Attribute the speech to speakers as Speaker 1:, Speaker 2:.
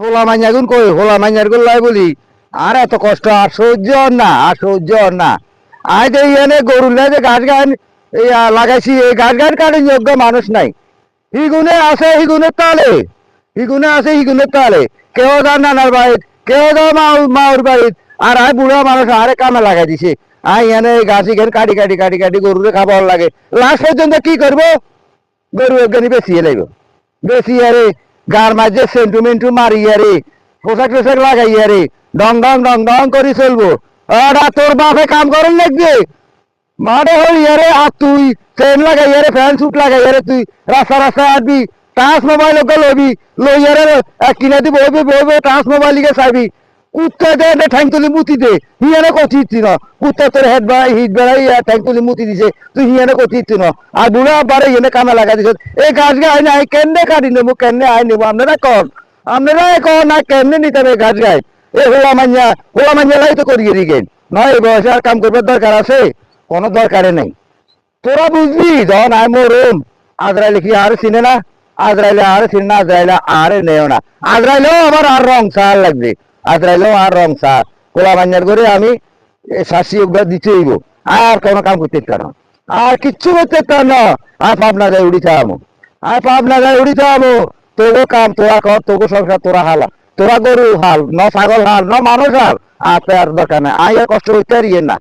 Speaker 1: হোলা মাইয়া গুন কই হোলা মাইয়ার গুন লাই বলি আর এত কষ্ট আর সহ্য হন না আর সহ্য হন না আই যে এনে গরু লাই যে গাছ গান এই লাগাইছি এই গাছ গান কাটার যোগ্য মানুষ নাই হিগুনে আছে হিগুনের তালে হিগুনে আছে হিগুনের তালে কেউ যা নানার বাড়িত কেউ যা মাউর বাড়িত আর আই বুড়া মানুষ আরে কামে লাগাই দিছে আই এনে এই গাছ এখানে কাটি কাটি কাটি কাটি গরুরে খাবার লাগে লাস্ট পর্যন্ত কি করবো গরু একখানি বেশি লাগব বেশি আরে গার মাঝে সেন্টুমেন্টু মারিয়া রে পোশাক টোশাক লাগাইয়া রে ডং ডং করে চলবো আরে তোর বাপে কাম করেন লাগবে মাঠে হইয়া রে আর তুই চেন লাগাইয়া রে ফ্যান সুট লাগাইয়া রে তুই রাস্তা রাস্তায় আসবি টাচ মোবাইল ওকে লবি লইয়া রে কিনে দি বইবে বইবে টাচ মোবাইল লিখে চাইবি কুত্তা দে ঠ্যাং তুলি মুতি দে হিয়ানে কচি ইচ্ছি না কুত্তা তোর হেড বেড়াই হিট বেড়াই ঠ্যাং তুলি মুতি দিছে তুই হিয়ানে কচি ইচ্ছি না আর বুড়া বারে হিয়ানে কামে লাগা দিছ এই গাছ গায়ে নাই কেমনে কাটি নেবো কেমনে আই নেবো আপনারা কন না কেমনে নিতে হবে গাছ গায়ে এই হোলা মাইয়া লাই তো করিয়ে দিকেন নয় এই বয়সে আর কাম করবার দরকার আছে কোনো দরকারে নেই তোরা বুঝবি যখন আই মরুম আজরাইলে কি আর চিনে না আজরাইলে আর চিনে না আজরাইলে আর নেও না আজরাইলেও আমার আর রং সার লাগবে আজরাইলেও আর রং সার কোলা বাঞ্জার করে আমি শাসি একবার দিতেইব আর কোনো কাম করতে পারো আর কিচ্ছু করতে পার না আর পাবনা যায় উড়ি থামো আর পাবনা যায় উড়ি থামো তোগো কাম তোরা কর তোগো সংসার তোরা হালা তোরা গরু হাল ন ছাগল হাল ন মানুষ হাল আর দরকার নাই আই আর কষ্ট করতে পারিয়ে না